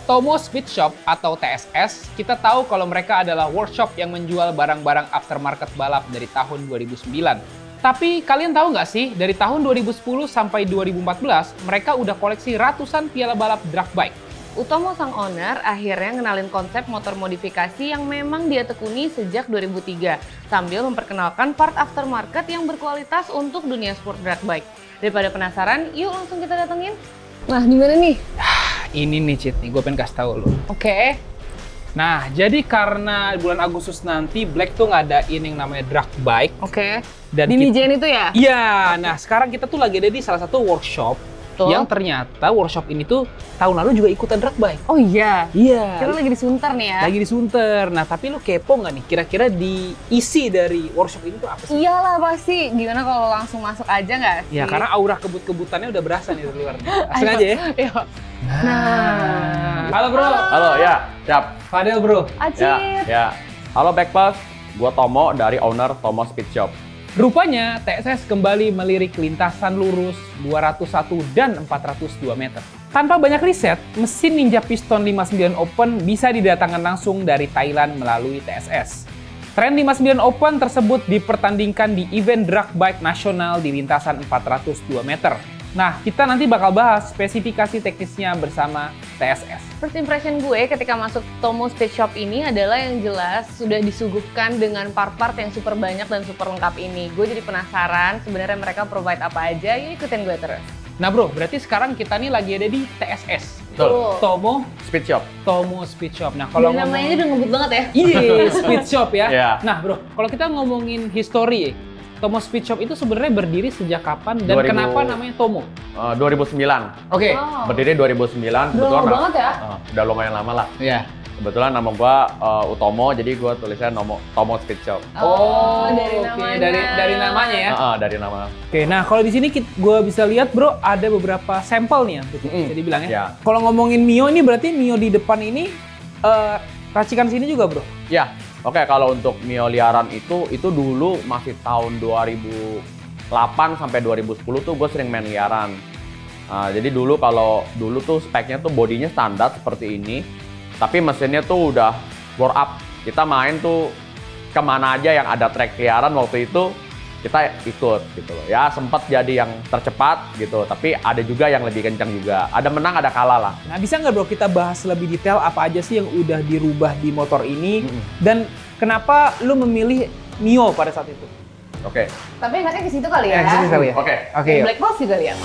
Tomo Speed Shop atau TSS, kita tahu kalau mereka adalah workshop yang menjual barang-barang aftermarket balap dari tahun 2009. Tapi kalian tahu nggak sih, dari tahun 2010 sampai 2014, mereka udah koleksi ratusan piala balap drag bike. Utomo sang owner akhirnya ngenalin konsep motor modifikasi yang memang dia tekuni sejak 2003, sambil memperkenalkan part aftermarket yang berkualitas untuk dunia sport drag bike. Daripada penasaran, yuk langsung kita datengin. Nah, gimana nih? Ini nih Cid, gue pengen kasih tahu lo. Oke. Nah, jadi karena bulan Agustus nanti Black tuh ngadain yang namanya drag bike. Oke. Dan di Mijen itu ya? Iya, nah sekarang kita tuh lagi ada di salah satu workshop. Yang ternyata workshop ini tuh tahun lalu juga ikutan drag bike. Oh iya? Iya. Kita lagi di Sunter nih ya? Lagi di Sunter. Nah, tapi lu kepo nggak nih? Kira-kira di isi dari workshop ini tuh apa sih? Iyalah pasti. Gimana kalau langsung masuk aja nggak sih? Ya, karena aura kebut-kebutannya udah berasa nih dari luar. Langsung aja ya? Iya. Nah. Halo bro. Halo, ya, siap. Fadel bro. Acit. Ya. Halo Backpass, gua Tomo dari owner Tomo Speed Shop. Rupanya TSS kembali melirik lintasan lurus 201 dan 402 meter. Tanpa banyak riset, mesin Ninja Piston 59 Open bisa didatangkan langsung dari Thailand melalui TSS. Tren 59 Open tersebut dipertandingkan di event drag bike nasional di lintasan 402 meter. Nah, kita nanti bakal bahas spesifikasi teknisnya bersama TSS. First impression gue ketika masuk Tomo Speed Shop ini adalah yang jelas sudah disuguhkan dengan part-part yang super banyak dan super lengkap ini. Gue jadi penasaran sebenarnya mereka provide apa aja, yuk ikutin gue terus. Nah bro, berarti sekarang kita nih lagi ada di TSS. Betul. Tomo Speed Shop. Tomo Speed Shop. Nah, kalau namanya udah ngebut banget ya? Iya, Speed Shop ya. Yeah. Nah bro, kalau kita ngomongin history, Tomo Speed Shop itu sebenarnya berdiri sejak kapan dan kenapa namanya Tomo? 2009. Oke. Oh. Berdiri 2009. Udah lama banget ya? Udah lumayan lama lah. Iya. Kebetulan nama gua Utomo, jadi gua tulisnya Tomo Speed Shop. Oh, dari oke. namanya. Dari namanya ya. Dari nama. Oke, nah kalau di sini gue bisa lihat bro, ada beberapa sampel nih ya, bisa dibilang ya. Ya. Kalau ngomongin Mio ini berarti Mio di depan ini racikan sini juga bro? Ya. Oke, kalau untuk Mio liaran itu dulu masih tahun 2008 sampai 2010 tuh gue sering main liaran. Jadi dulu tuh speknya tuh bodinya standar seperti ini, tapi mesinnya tuh udah bore up. Kita main tuh kemana aja yang ada track liaran waktu itu kita ikut gitu loh. Ya sempat jadi yang tercepat gitu, tapi ada juga yang lebih kencang juga. Ada menang, ada kalah lah. Nah bisa nggak bro kita bahas lebih detail apa aja sih yang udah dirubah di motor ini dan kenapa lu memilih Mio pada saat itu? Oke. Tapi enaknya ke situ kali ya? Ke situ kali ya? Oke. Oke. Black Box juga lihat.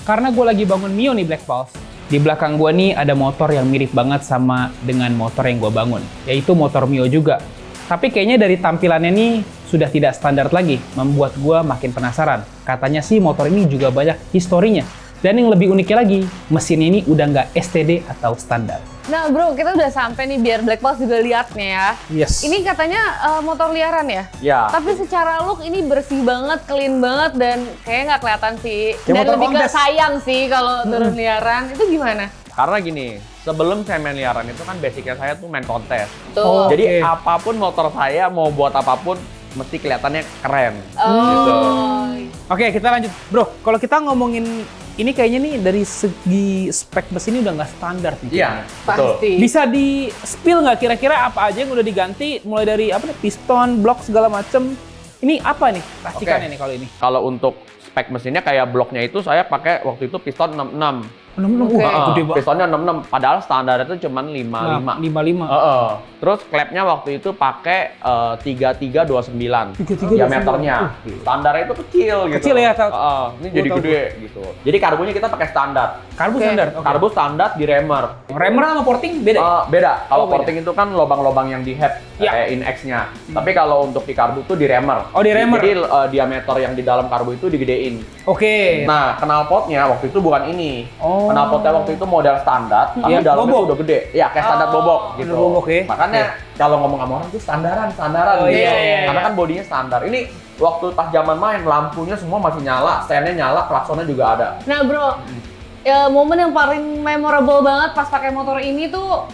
Karena gue lagi bangun Mio nih Black Pulse, di belakang gue nih ada motor yang mirip banget sama dengan motor yang gue bangun, yaitu motor Mio juga. Tapi kayaknya dari tampilannya nih sudah tidak standar lagi, membuat gue makin penasaran. Katanya sih motor ini juga banyak historinya. Dan yang lebih uniknya lagi, mesinnya ini udah nggak STD atau standar. Nah bro, kita udah sampai nih biar Black Box juga lihatnya ya. Yes. Ini katanya motor liaran ya? Ya. Tapi secara look ini bersih banget, clean banget dan kayaknya nggak kelihatan sih. Kayak Dan motor lebih ke kontes. sayang sih kalau turun liaran. Itu gimana? Karena gini, sebelum saya main liaran itu kan basicnya saya tuh main kontes. Tuh. Oh. Jadi Oke. apapun motor saya mau buat apapun mesti kelihatannya keren. Oh. Gitu. Oke, kita lanjut. Bro, kalau kita ngomongin ini kayaknya nih dari segi spek mesin ini udah nggak standar nih. Iya, betul. Pasti. Bisa di spill nggak kira-kira apa aja yang udah diganti mulai dari apa nih piston, blok segala macem. Ini apa nih racikannya nih kalau ini? Kalau untuk spek mesinnya kayak bloknya itu saya pakai waktu itu piston 66. Oke. Gede banget. Pistonnya 66, padahal standar itu cuma 55. 55. Terus klepnya waktu itu pakai 3329 3329. diameternya. Standarnya itu kecil gitu. Kecil ya, tahu. Ini Gua jadi tahu. gede gitu. Jadi karbunya kita pakai standar. Karbu Oke. standar. Oke. Karbu standar di remer. Remer sama porting beda. Beda. Kalau Oh, beda. porting itu kan lobang-lobang yang di head Ya. kayak in-X-nya. Tapi kalau untuk di karbu tuh di remer. Oh, di remer. Jadi diameter yang di dalam karbu itu digedein. Oke. Nah, knalpotnya waktu itu bukan ini. Oh. Knalpotnya waktu itu model standar, tapi Iya, dalamnya bobok. tuh udah gede. Ya, kayak standar Oh, bobok gitu. standar bobok, ya. Makanya kalau ngomong sama orang itu standaran Oh, gitu. iya, iya, Karena iya. kan bodinya standar. Ini waktu pas zaman main lampunya semua masih nyala, stand-nya nyala, klaksonnya juga ada. Nah bro, momen yang paling memorable banget pas pakai motor ini tuh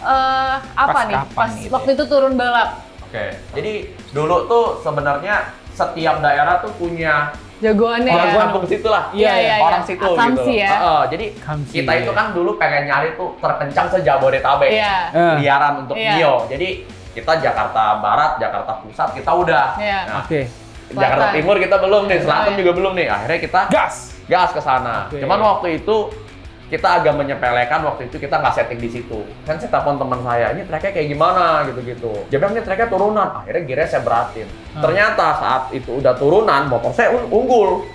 apa Pas nih? kapan Pas gitu waktu itu turun balap. Oke. Jadi dulu tuh sebenarnya setiap daerah tuh punya Jagoannya orang ya. kampung situ lah. Iya, iya, Orang iya. situ Asumsi gitu. ya. Jadi Asumsi, kita itu iya. kan dulu pengen nyari tuh terkencang se-Jabodetabek. Iya. Liaran untuk Iya. Mio. Jadi kita Jakarta Barat, Jakarta Pusat kita udah. Iya. Nah, Oke. Jakarta Selatan. Timur kita belum nih, Selatan Oh, iya. juga belum nih. Akhirnya kita Gas. ke sana. Oke. Cuman waktu itu kita agak menyepelekan, waktu itu kita nggak setting di situ. Kan saya telepon teman saya, ini tracknya kayak gimana gitu-gitu. Dia bilang ini tracknya turunan. Akhirnya gearnya saya beratin. Ternyata saat itu udah turunan, motor saya unggul.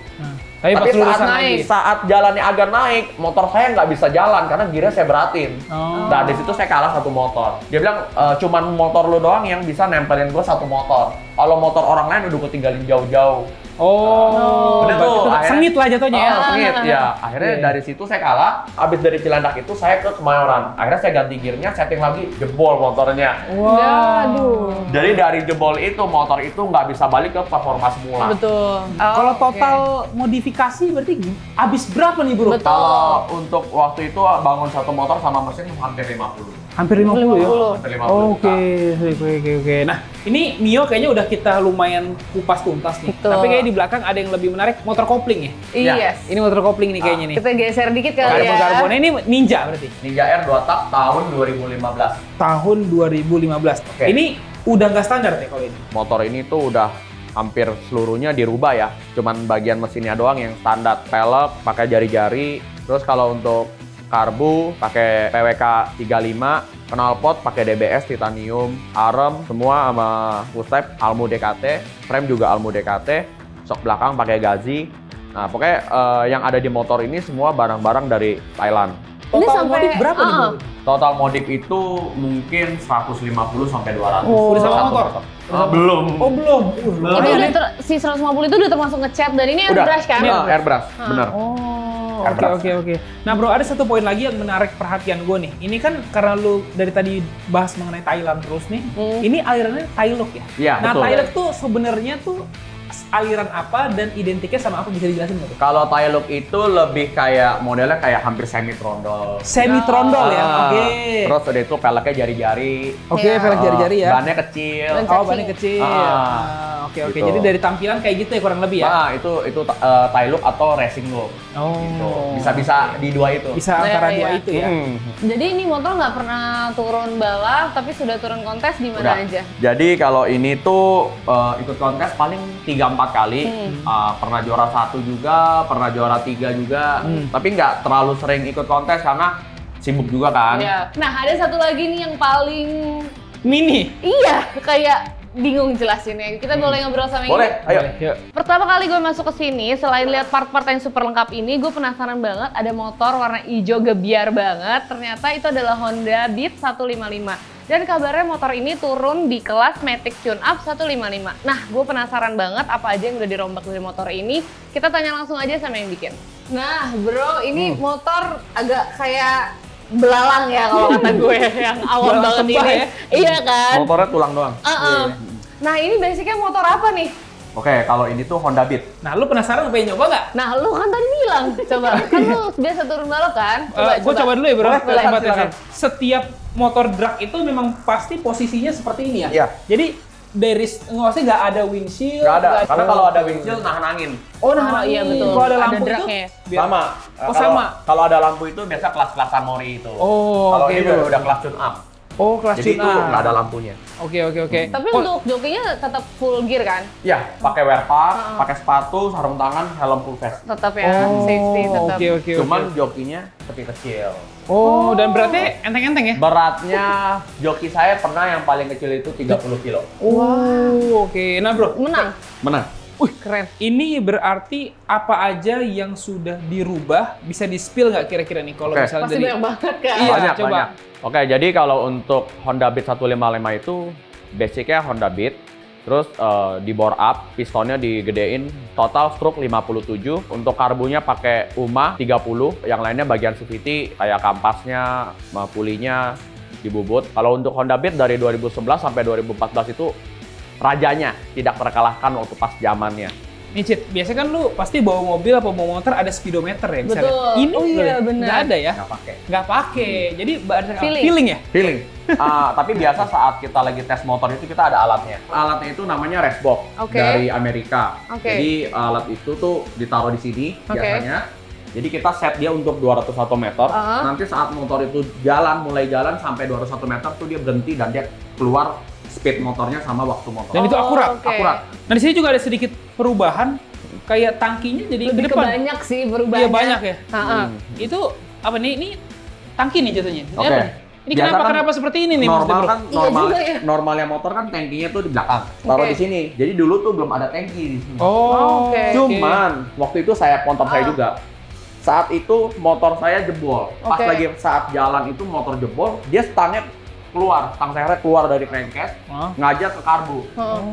Tapi pas Tapi lurusan saat lagi. saat jalannya agak naik, motor saya nggak bisa jalan karena gearnya saya beratin. Oh. Nah di situ saya kalah satu motor. Dia bilang cuman motor lu doang yang bisa nempelin gua satu motor. Kalau motor orang lain udah gua tinggalin jauh-jauh. Oh. Udah tuh, Berarti akhirnya- sengit lah jatuhnya ya. Sengit, ya. Akhirnya Iya. dari situ saya kalah. Abis dari Cilandak itu saya ke Kemayoran. Akhirnya saya ganti gearnya, setting lagi, jebol motornya. Waduh. Jadi dari jebol itu, motor itu nggak bisa balik ke performa semula. Betul. Kalau Oh, total modifikasi berarti habis berapa nih bro? Betul. Kalau untuk waktu itu bangun satu motor sama mesin hampir 50. Hampir 50 ya? 50. Hampir 50 Oke, oke. Nah, ini Mio kayaknya udah kita lumayan kupas tuntas nih. Betul. Tapi kayaknya di belakang ada yang lebih menarik, motor kopling ya? Iya. Ini motor kopling nih kayaknya nih. Kita geser dikit kali ya. Karbon ini Ninja berarti? Ninja R 2 tak tahun 2015. Tahun 2015. Oke. Ini udah nggak standar ya kalau ini? Motor ini tuh udah hampir seluruhnya dirubah ya. Cuman bagian mesinnya doang yang standar. Pelek pakai jari-jari. Terus kalau untuk karbu pakai PWK 35, knalpot pakai DBS titanium, arem semua sama full step Almu DKT, frame juga Almu DKT, sok belakang pakai Gazi. Nah, pokoknya yang ada di motor ini semua barang-barang dari Thailand. Ini Total sampai- modif berapa nih bro? Total modif itu mungkin 150 sampai 200. Udah sama Satu motor? belum. Oh belum? Itu lumayan udah ya. si 150 itu udah termasuk ngecat dan ini airbrush kan? Airbrush, bener. Oh, Airbrush. oke. Nah bro, ada satu poin lagi yang menarik perhatian gue nih. Ini kan karena lu dari tadi bahas mengenai Thailand terus nih, ini alirannya Thailook ya? Iya, Nah betul. Thailook tuh sebenarnya tuh aliran apa dan identiknya sama apa, bisa dijelasin nggak tuh? Kalau Thailook itu lebih kayak modelnya kayak hampir semi trondol. Semi trondol ya, oke. Terus udah itu peleknya jari-jari. Oke, Iya. velg jari-jari ya. Bannya kecil. Ban- Oh, bannya kecil. Oke. Gitu. Jadi dari tampilan kayak gitu ya kurang lebih ya? Nah, itu Thailook atau racing look. Oh. Gitu. Bisa di dua itu. Bisa Iya, antara iya. dua itu ya. Jadi ini motor nggak pernah turun balap, tapi sudah turun kontes di mana Udah. aja. Jadi kalau ini tuh ikut kontes paling 3-4 kali. Pernah juara 1 juga, pernah juara 3 juga. Tapi nggak terlalu sering ikut kontes karena sibuk juga kan. Iya. Nah, ada satu lagi nih yang paling Mini. iya, kayak bingung jelasinnya. Kita boleh ngobrol sama ini? Boleh, ayo. Yuk. Pertama kali gue masuk ke sini, selain lihat part-part yang super lengkap ini, gue penasaran banget ada motor warna hijau gebiar banget. Ternyata itu adalah Honda Beat 155. Dan kabarnya motor ini turun di kelas Matic Tune-Up 155. Nah, gue penasaran banget apa aja yang udah dirombak dari motor ini. Kita tanya langsung aja sama yang bikin. Nah, bro, ini motor agak kayak belalang ya kalau kata gue, yang awam Belalang banget tebah ini. ya? Iya kan? Motornya tulang doang. Nah, ini basicnya motor apa nih? Oke, kalau ini tuh Honda Beat. Nah, lu penasaran pengen nyoba nggak? Nah, lu kan tadi bilang, coba. Kan lu biasa turun balap kan? Gue coba dulu ya bro. Boleh, Coba silakan, tes ya. Setiap motor drag itu memang pasti posisinya seperti ini ya. Iya. Jadi dari nggak ada windshield. Nggak ada, nggak karena kalau ada windshield nahan angin. Oh, nah Oh, iya, betul. Kalau ada Ada lampu itu dragnya. Sama. Oh, sama. Kalau ada lampu itu biasa kelas-kelasan Mori itu. Oh, Kalau oke, ini bro. udah kelas tune up. Oh, kelas Jadi itu tune-up. nggak ada lampunya. Oke. Tapi Oh, untuk jokinya tetap full gear kan? Ya, pakai wear pack, pakai sepatu, sarung tangan, helm full face. Tetap ya, safety tetap. Oke. Cuman jokinya lebih kecil. Oh, dan berarti enteng-enteng ya? Beratnya joki saya pernah yang paling kecil itu 30 kilo. Oh, oke. Nah, bro, Menang. Menang. Keren. ini berarti apa aja yang sudah dirubah bisa di-spill nggak kira-kira nih kalau Oke. misalnya Pasti dari banyak banget kan? Iya, banyak, coba. banyak. Oke, jadi kalau untuk Honda Beat 155 itu basicnya Honda Beat. Terus di bore up, pistonnya digedein, total stroke 57. Untuk karbunya pakai UMA 30, yang lainnya bagian CVT kayak kampasnya, pulinya dibubut. Kalau untuk Honda Beat dari 2011 sampai 2014 itu rajanya tidak terkalahkan waktu pas zamannya. Nih Cit, biasanya kan lu pasti bawa mobil atau bawa motor ada speedometer ya misalnya. Betul. Ini Oh iya, benar. nggak ada ya? Nggak pakai. Jadi feeling ya? Feeling. Tapi biasa saat kita lagi tes motor itu kita ada alatnya. Alatnya itu namanya Racebox dari Amerika. Jadi alat itu tuh ditaruh di sini biasanya. Jadi kita set dia untuk 201 meter. Nanti saat motor itu mulai jalan sampai 201 meter tuh dia berhenti dan dia keluar speed motornya sama waktu motor. Dan itu akurat. Akurat. Nah di sini juga ada sedikit perubahan, kayak tangkinya jadi Lebih ke depan. banyak sih perubahannya. Iya banyak ya. Itu Itu apa nih? Ini tangki nih jatuhnya. Ini Oke. apa nih? Ini Biasa kenapa seperti ini nih? Normal Mas kan Iya juga ya. normalnya motor kan tankinya tuh di belakang. Taruh di sini. Jadi dulu tuh belum ada tangki di sini. Oh, Oke. Cuman waktu itu motor saya juga. Saat itu motor saya jebol. Pas lagi saat jalan itu motor jebol, dia stangnya stang sernya keluar dari crankcase, ngajak ke karbu.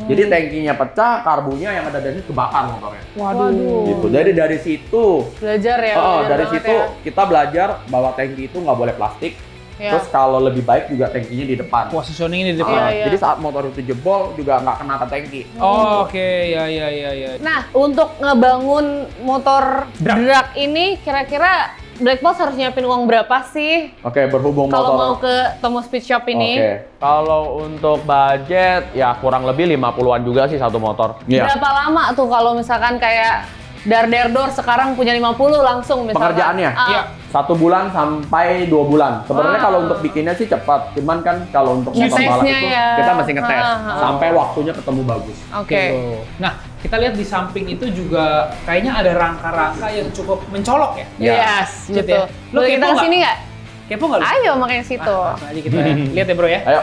Jadi tangkinya pecah, karbunya yang ada dari situ kebakar motornya. Waduh. Gitu. Jadi dari situ, Belajar ya. dari situ kita belajar bahwa tangki itu nggak boleh plastik. Terus kalau lebih baik juga tangkinya di depan. Positioning di depan. Iya. Jadi saat motor itu jebol juga nggak kena ke tangki. Oh, oke. Ya. Nah, untuk ngebangun motor drag ini kira-kira Black Box harus nyiapin uang berapa sih? Oke, berhubung Kalau motor. mau ke Tomo Speed Shop ini? Oke. Kalau untuk budget ya kurang lebih 50-an juga sih satu motor. Berapa lama tuh kalau misalkan kayak Darderdor sekarang punya 50 langsung misalkan? Pengerjaannya? Iya. 1 bulan sampai 2 bulan. Sebenarnya kalau untuk bikinnya sih cepat. Cuman kan kalau untuk motor balap Ngetesnya itu ya. kita masih ngetes sampai waktunya ketemu bagus. Oke. Gitu. Nah, kita lihat di samping itu juga kayaknya ada rangka-rangka yang cukup mencolok ya. Ya. Yes, Cit betul. ya. Lu Boleh kita kepo kesini nggak? Kepo nggak lu? Ayo makanya situ. Langsung aja kita lihat ya bro ya. Ayo.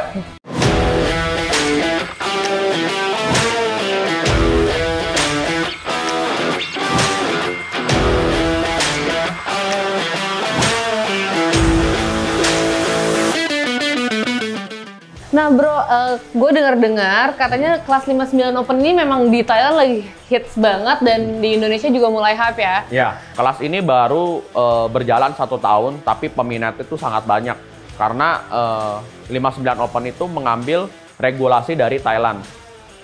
Nah bro, gue dengar katanya kelas 59 Open ini memang di Thailand lagi hits banget dan di Indonesia juga mulai hype ya. Ya, kelas ini baru berjalan 1 tahun, tapi peminatnya itu sangat banyak. Karena 59 Open itu mengambil regulasi dari Thailand.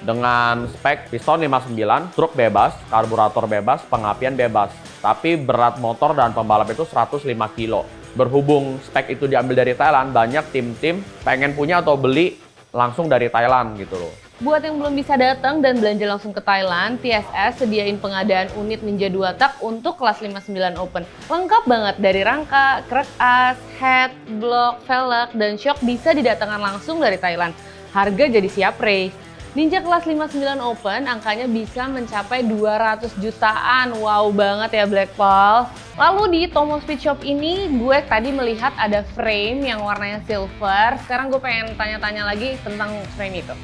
Dengan spek piston 59, truk bebas, karburator bebas, pengapian bebas. Tapi berat motor dan pembalap itu 105 kilo. Berhubung spek itu diambil dari Thailand, banyak tim-tim pengen punya atau beli langsung dari Thailand gitu loh. Buat yang belum bisa datang dan belanja langsung ke Thailand, TSS sediain pengadaan unit Ninja 2 tak untuk kelas 59 Open. Lengkap banget dari rangka, krek as, head, blok, velg, dan shock bisa didatangkan langsung dari Thailand. Harga jadi siap race. Ninja kelas 59 Open angkanya bisa mencapai 200 jutaan. Wow banget ya Black Pulse. Lalu di Tomo Speed Shop ini gue tadi melihat ada frame yang warnanya silver. Sekarang gue pengen tanya-tanya lagi tentang frame itu.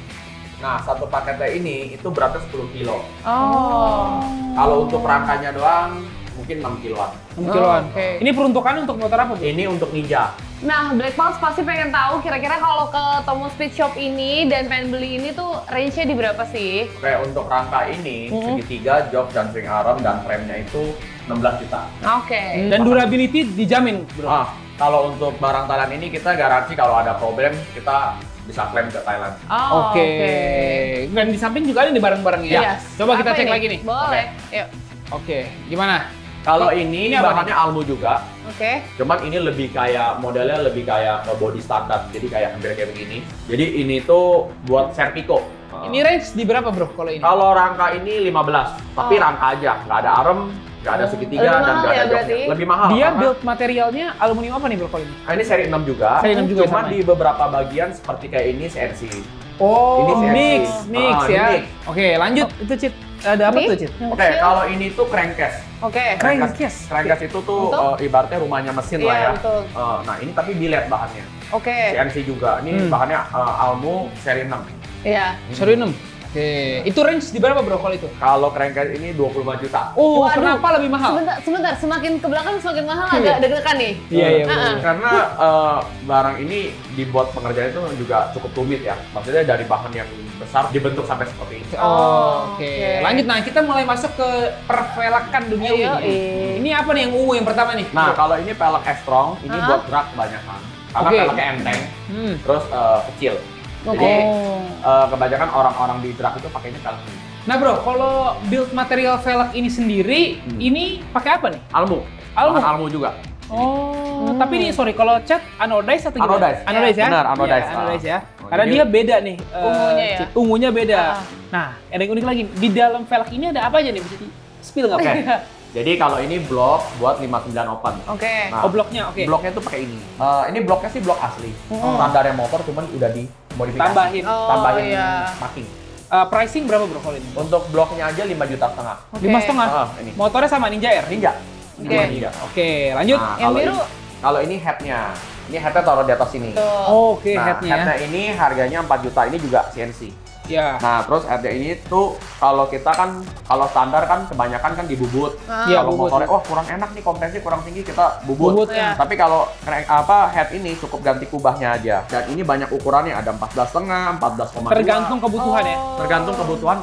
Nah, satu paketnya ini itu beratnya 10 kilo. Oh. Kalau untuk rangkanya doang mungkin 6 kiloan. 6 kiloan. Oke. Ini peruntukannya untuk motor apa, Bu? Ini untuk Ninja. Nah, Black Pulse pasti pengen tahu kira-kira kalau ke Tomo Speed Shop ini dan pengen beli ini tuh range-nya di berapa sih? Oke, untuk rangka ini segitiga, jok, dan swing arm dan frame-nya itu 16 juta. Oke. Dan durability dijamin, Bro. Kalau untuk barang Thailand ini kita garansi kalau ada problem kita bisa klaim ke Thailand. Oh, Oke. Dan di samping juga ada nih barang-barangnya. Yes. Coba kita Apa cek ini? lagi nih. Boleh. Yuk. Oke, gimana? Kalau ini apa bahannya Almu juga, Oke. cuman ini lebih kayak modelnya lebih kayak ke body standar, jadi kayak hampir kayak begini. Jadi ini tuh buat Serpico. Ini range di berapa, Bro, kalau ini? Kalau rangka ini 15, tapi rangka aja, nggak ada arm, nggak ada segitiga, Lebih dan mahal nggak ya ada berarti? joknya. Lebih mahal. Dia karena- build materialnya aluminium apa nih, Bro, kalau ini? ini seri 6 juga, Seri 6 juga cuman sama di beberapa bagian seperti kayak ini CNC. Oh, Ini CNC. mix Ini ya. mix. Oke, lanjut. Itu, Cit. Ada apa Ini? tuh, Cit? Oke, kalau ini tuh crankcase. Oke. Crankcase. Crankcase itu tuh Untuk? ibaratnya rumahnya mesin lah Iya, ya. betul. Nah, ini tapi billet bahannya. Oke. CNC juga. Ini bahannya Almu seri 6. Iya. Seri 6. Oke, itu range di berapa, Bro, kalau itu? Kalau crankcase ini 25 juta. Oh, Waduh. kenapa lebih mahal? Sebentar. Semakin ke belakang semakin mahal agak deg-degan nih. Iya, iya. Ah, Karena barang ini dibuat pengerjaan itu juga cukup rumit ya. Maksudnya dari bahan yang besar dibentuk sampai seperti ini. Oh, oke. Oke. Lanjut, nah kita mulai masuk ke pervelakan duniawi. Iya, nih. iya. Ini apa nih yang ungu yang pertama nih? Nah, kalau ini pelek S-Strong, ini buat drag kebanyakan. Karena Oke. peleknya enteng, terus kecil. Oke. Jadi kebanyakan orang-orang di drag itu pakainya pelek ini. Nah bro, kalau build material velg ini sendiri, ini pakai apa nih? Almu. Almu? Bahan almu juga. Oh, tapi ini sorry, kalau cat anodized atau gimana? Anodized. Anodized ya? Benar, anodized. Iya, anodized ya. Oh, Karena jadi- dia beda nih. Ungunya ya? Cid. Ungunya beda. Ah. Nah, ada yang unik lagi. Di dalam velg ini ada apa aja nih? Bisa di-spill nggak? Oke. Jadi kalau ini blok buat 59 open. Oke. Nah, Oh, bloknya, oke. Bloknya tuh pakai ini. Ini bloknya sih blok asli. Standarnya motor cuman udah dimodifikasi. Tambahin. Oh, Tambahin iya. marking. Pricing berapa bro kalau ini? Untuk bloknya aja 5,5 juta. Oke. 5,5? Ini. Motornya sama Ninja Air? Ninja. Oke. Ninja. Oke, lanjut. Nah, Yang kalau biru? Kalau ini headnya. Ini headnya taruh di atas sini. Tuh. Oh, oke, Nah, headnya. headnya ini harganya 4 juta. Ini juga CNC. Ya. Nah, terus headnya ini tuh kalau kita kan, kalau standar kan kebanyakan kan dibubut. Iya, Kalau bubut. motornya, wah kurang enak nih, kompresi kurang tinggi, kita bubut. Bubut, ya. Tapi kalau head ini cukup ganti kubahnya aja. Dan ini banyak ukurannya, ada 14,5, 14,2. Tergantung kebutuhan ya? Tergantung kebutuhan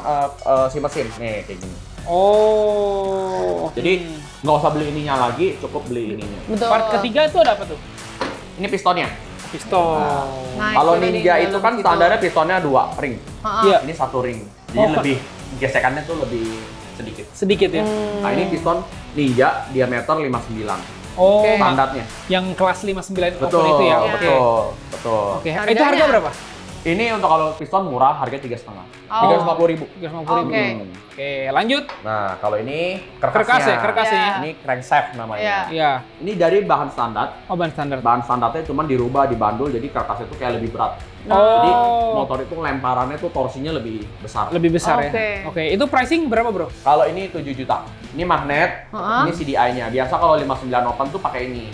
si mesin. Nih, kayak gini. Oh. Jadi nggak usah beli ininya lagi, cukup beli ininya. Betul. Part ketiga itu ada apa tuh? Ini pistonnya. Pistol. Nah, Kalau itu dari Ninja dalam itu kan situ. standarnya pistonnya 2 ring. Ha-ha. Iya. Ini 1 ring. Jadi Oh, lebih gesekannya tuh lebih sedikit. Sedikit ya? Nah, ini piston Ninja diameter 59. Oh, Oke. Standarnya. yang kelas 59 Betul, open itu ya? Iya. Oke. betul. Oke, Harganya? itu harga berapa? Ini untuk kalau piston murah, harga 3,5. Oh. 350.000. 350.000. Oke. Oke, lanjut. Nah, kalau ini Kerkas ya, kerkas ya. Ini crankshaft namanya. Iya. Iya. Ini dari bahan standar. Oh, ban standar. Bahan standarnya cuma dirubah, dibandul, jadi karkasnya itu kayak lebih berat. Oh. Jadi motor itu lemparannya tuh torsinya lebih besar. Lebih besar Oke. ya? Oke, itu pricing berapa bro? Kalau ini 7 juta. Ini magnet, Ha-ha. ini CDI-nya. Biasa kalau 59 open tuh pakai ini.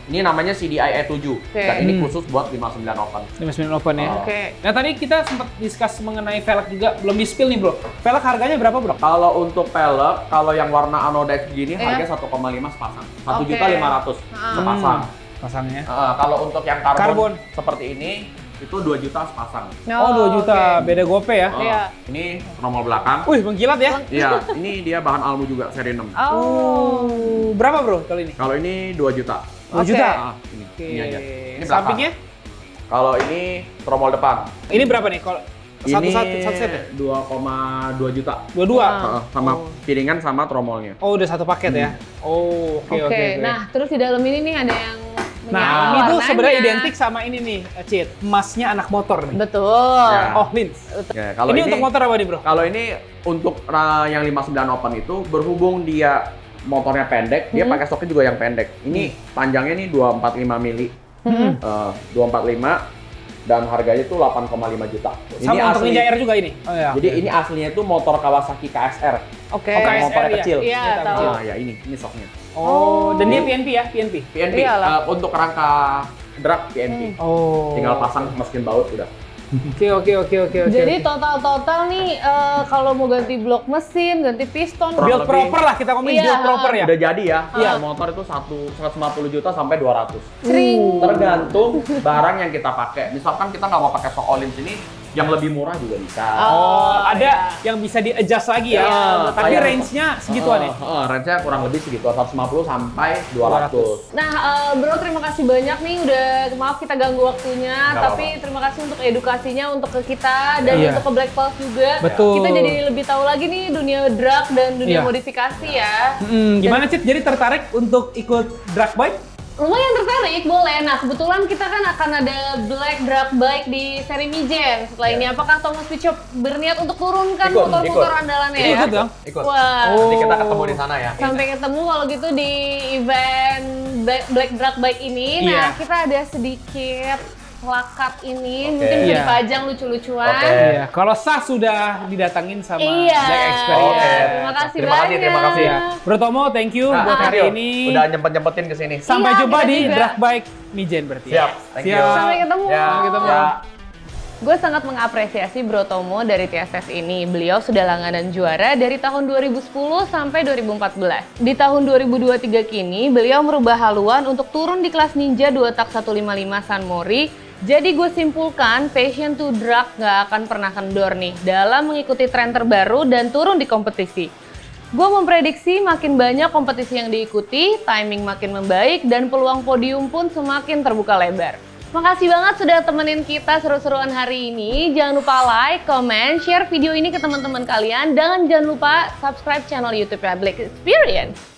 Ini namanya CDI E7 Oke. dan ini Hmm. khusus buat 59 open. 59 open ya? Oh. Oke. Nah tadi kita sempat discuss mengenai velg juga, belum di-spill nih bro. Velg harganya berapa bro? Kalau untuk pelek, kalau yang warna anodized gini Iya. harga 1,5 sepasang. Oke. 1.500.000 sepasang. Pasangnya. Kalau untuk yang karbon, Karbon. seperti ini itu 2 juta sepasang. Oh, 2 juta, oke. beda gope ya? Iya. Ini tromol belakang. Wih, mengkilat ya? Iya, ini dia bahan almu juga seri 6. Oh. Berapa bro kalau ini? Kalau ini 2 juta. 2 Oke. juta? Ini, Oke. ini aja. Ini belakang. Sampingnya? Kalau ini tromol depan. Ini berapa nih? Kalau Ini satu set ya? 2,2 juta. Dua-dua? Sama piringan sama tromolnya. Oh, udah satu paket ya? Oh, oke, Oke. oke. Nah, terus di dalam ini nih ada yang Nah, menyala ini tuh warnanya. sebenarnya identik sama ini nih, Cid. Emasnya anak motor nih. Betul. Ya. Oh, Lins. Ya, kalau Ini untuk motor apa nih, bro? Kalau ini untuk yang 59 open itu berhubung dia motornya pendek, dia pakai stoknya juga yang pendek. Ini panjangnya nih 245 mili. 245 dan harganya tuh 8,5 juta. Sama untuk Ninja Air juga ini? Oh ya. Jadi ini aslinya tuh motor Kawasaki KSR. Oke. Oh, KSR motornya ya? kecil. Iya, Kita tahu. Nah, ya ini stoknya. Oh, dan dia PNP ya? PNP? PNP Iyalah. untuk rangka drag PNP. Oh. Tinggal pasang masukin baut udah. Oke. Jadi total nih kalau mau ganti blok mesin, ganti piston, Build lebih. proper lah, kita ngomongin Iya. build proper ya? Udah jadi ya. Iya. Motor itu 150 juta sampai 200. sering. Tergantung barang yang kita pakai. Misalkan kita nggak mau pakai shock all ini, yang lebih murah juga bisa. Oh, iya. ada yang bisa di-adjust lagi ya? Iya, Tapi kayak- range-nya segituan ya? Range-nya kurang lebih segitu, 150 sampai 200. Nah, bro, terima kasih banyak nih udah, maaf kita ganggu waktunya, Nggak tapi apa-apa. terima kasih untuk edukasinya untuk ke kita dan Iya. untuk ke Black Pulse juga. Betul. Kita jadi lebih tahu lagi nih dunia drag dan dunia Iya. modifikasi ya. Gimana Cid? Jadi tertarik untuk ikut drag bike? Lumayan tertarik, boleh. Nah, kebetulan kita kan akan ada Black Drag Bike di seri Mijen. Setelah ini, apakah Thomas Pichop berniat untuk turunkan Ikut, motor-motor ikut. andalannya Ikut ya? dong. Ikut. Wah. Nanti kita ketemu di sana ya. Sampai ketemu kalau gitu di event Black Drag Bike ini. Nah, Iya. kita ada sedikit plakat ini, Oke. mungkin bisa Iya. dipajang lucu-lucuan. Oke. Iya. Kalau sah sudah didatangin sama Iya. Black Experience. Oke. Terima kasih Terima kasih, banyak. terima kasih. Iya. Bro Tomo, thank you Nah, buat thank hari you. ini. Udah nyempet-nyempetin ke sini. Sampai Iya, jumpa kita di juga. drag bike Mijen berarti. Siap. Thank you. Siap. Sampai ketemu. Ya, Sampai ketemu. ya. Gue sangat mengapresiasi Bro Tomo dari TSS ini. Beliau sudah langganan juara dari tahun 2010 sampai 2014. Di tahun 2023 kini, beliau merubah haluan untuk turun di kelas Ninja 2 tak 155 San Mori. Jadi gue simpulkan, passion to drag gak akan pernah kendor nih dalam mengikuti tren terbaru dan turun di kompetisi. Gue memprediksi makin banyak kompetisi yang diikuti, timing makin membaik, dan peluang podium pun semakin terbuka lebar. Makasih banget sudah temenin kita seru-seruan hari ini. Jangan lupa like, comment, share video ini ke teman-teman kalian. Dan jangan lupa subscribe channel YouTube Black Experience.